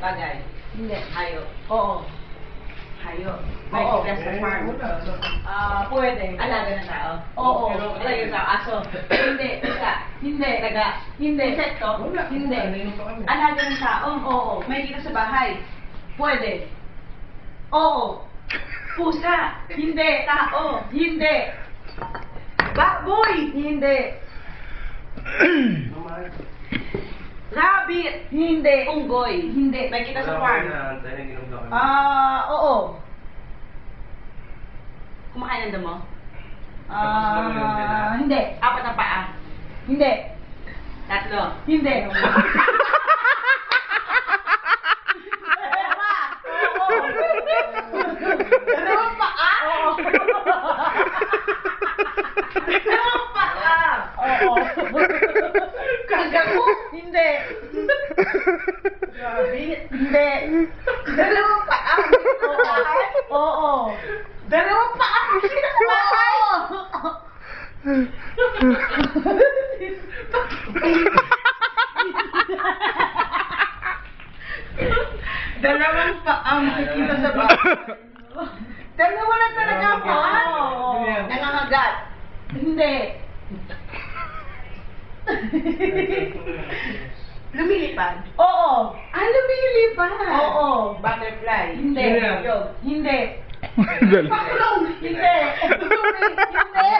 Bagay. Hindi. Hayop. Oo. Hayop. Oo. May sa farm. Pwede. Alaga ng tao. Oo. Alaga ng tao. Aso. Hindi. Isa. Hindi. Taga. Hindi. Insekto. Hindi. Alaga ng tao. Oo. May kita sa bahay. Pwede. Oo. Pusa. Hindi. Tao. Hindi. Baboy. Hindi. Rabbit. Hindi. Unggoy. Hindi. May kita sa farm. Oo. Kumakain ng damo. Hindi. Apat na paa. Hindi. Tatlo. Hindi. Dalawang paa? Oo. Dalawang paa. Oo. Kangaroo? Hindi. Rabbit. Hindi. Dalawang paa. Oo. Dalawang paa. Sino sa bahay? Dalawang paa makikita sa bahay. Dalawa lang talaga ang paa. Oo. Nangangagat. Hindi. Lumilipad. Oo. Ah, lumilipad. Oo. Butterfly. Hindi. Yog. Hindi. Pakulong. Hindi. Hindi.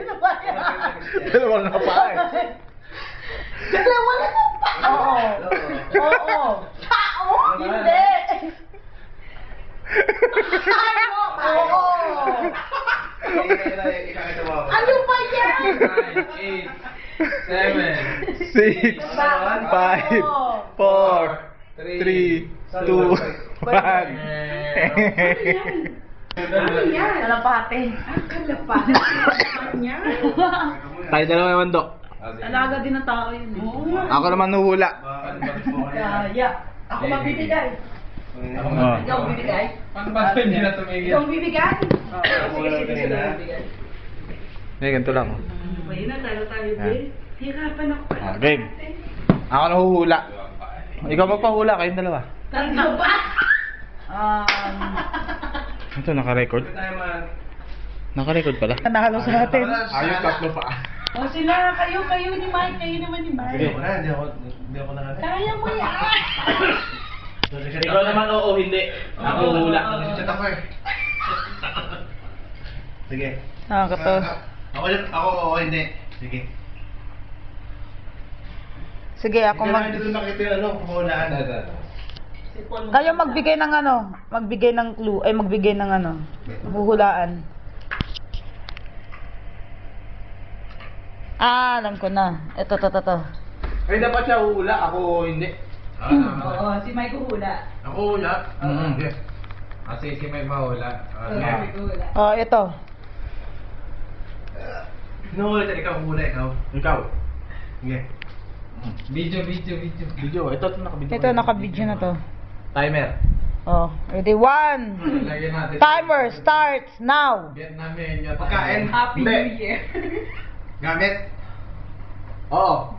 Ano ba yan? Dalawang napaa eh. Dalawa lang ang paa. Oo. Oo. Tao? Hindi. Hayop. Oo. Ano ba yan? 6, 5, 4, 3, 2, 1. Ano yan? Kalapate. Ang kalapate. Ano yan? Tayo dalawa naman, Dok. Alaga din ng tao yun. Ako naman nuhula. Kaya. Ako magbibigay. Oh. Ikaw ang bibigay? Paano ba hindi na tumigil? Ikaw ang bibigay? Sige, bibigay. Hindi, ganito lang. Oh. Ayun na, talo tayo, babe. Hirapan ako pala. Ah, game. Ako nahuhula. Ikaw magpahula, kayong dalawa. Tatlo ba? Ito, naka-record? Naka-record pala. Nanalo sa atin. Ayos, tatlo pa. O sila, kayo ni Mike, kayo naman ni Mike. Hindi ako nakala. Kaya mo yan. Ikaw naman, oo, hindi. Ako hula. Chat ako eh. Sige. Nakakatos. Ako, oo, hindi. Sige. Sige, ako Hindi doon nakita yung ano, kumulaan. Kayo magbigay ng ano, magbigay ng clue, ay magbigay ng ano, huhulaan. Alam ko na. Ito. Ay, dapat siya hula, ako hindi. Oo, si Mike hula. Ako, wala. Mm. Kasi si may mahula. Hula. Oh, ito. Sino hula? Ikaw hula, ikaw. Ikaw. Sige. Video. Ito, nakabidyo. Ito, naka-video na to. Timer. Oh, ready? 1. Lagyan natin. Timer starts now. Vietnamese. Pagkain. Happy Hindi. New Year. Gamit. Oo.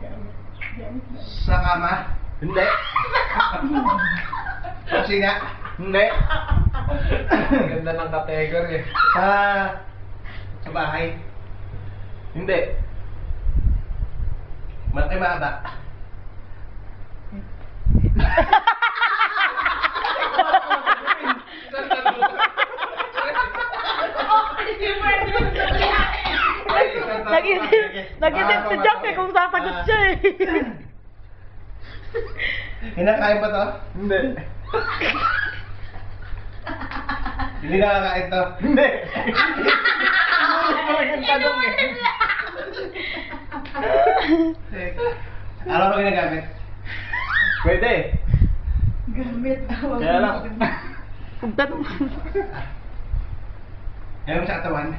Sa kama. Hindi. Kusina. Hindi. Ganda ng category. Sa bahay. Hindi. Malaki mahaba. Nag-isip si Jack eh kung sasagot siya eh. Hinakain pa to? Hindi. Hindi nakakain to? Hindi. Araw ko ginagamit. Pwede. Gamit daw. Kaya lang. Pagtanong. Ayaw mo sa katawan?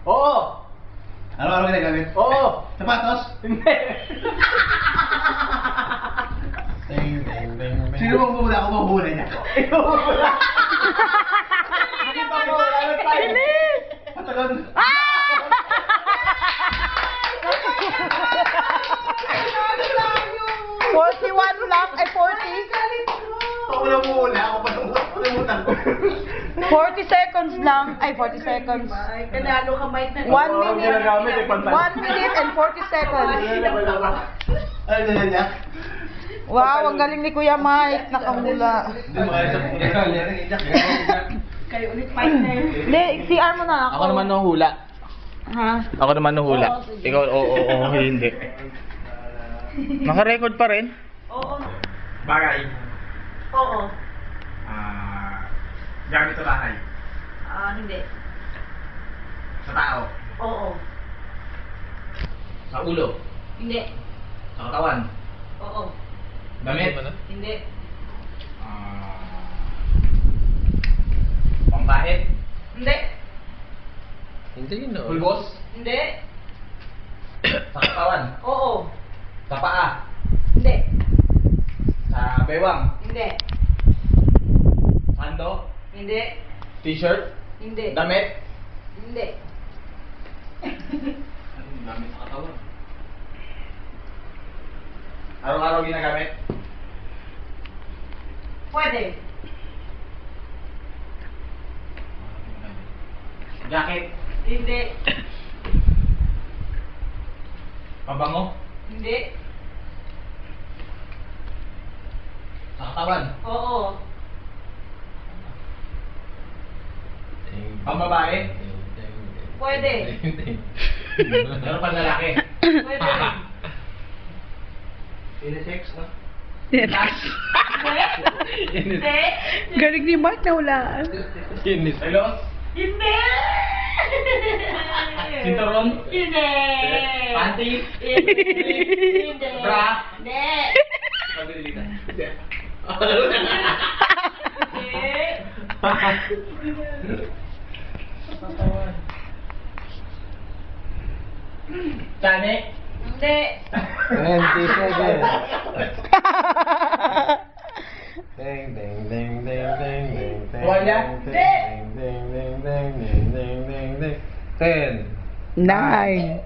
Oo. Araw-araw ginagamit? Oo. Sapatos? Hindi. Sino bang bumula? Ako bang bumula niya? Ikaw wala. Hindi pa mo wala ng time. Bilis! Patalon. Ah! 41 lang, ay 40. Ako na hula. Ako pa nangutang ko. 40 seconds lang. Ay, 40 seconds. Ay, kanalo ka, Mike, na. 1 minute. 1 minute and 40 seconds. Ano na niya? Wow, ang galing ni Kuya Mike. Nakahula. Hindi mo kaya sa Kayo ulit, partner. Hindi, CR mo na ako. Ako naman nuhula. Ha? Ako naman nuhula. Oo, sige. Ikaw, oo, hindi. Naka-record pa rin? Oo. Bagay. Oo. Gamit sa bahay. Hindi. Sa tao. Oo. Sa ulo. Hindi. Sa katawan. Oo. Damit. Hindi. Pangkahit. Hindi. Hindi yun, Pulbos. Hindi. Sa katawan. Oo. Sa paa. Hindi. Sa bewang. Hindi. Sando. Hindi. T-shirt. Hindi. Damit. Hindi. Anong gamit sa katawan? Araw-araw ginagamit. Pwede. Jacket. Hindi. Pabango. Hindi. Sa katawan. Oo. Pambabae. Pwede. Pero pang lalaki. Pwede. Unisex, no? Hindi. Galing ni Mike na hulaan. Pelos. Hindi. Sinturon. Hindi. Panties. Hindi. Bra. Hindi. Pagdilitan. Chane. Hindi. 20 seconds. Tuwalya? Ding, ding, ding, ding, ding, ding, ding, ding, ding. 10, 9,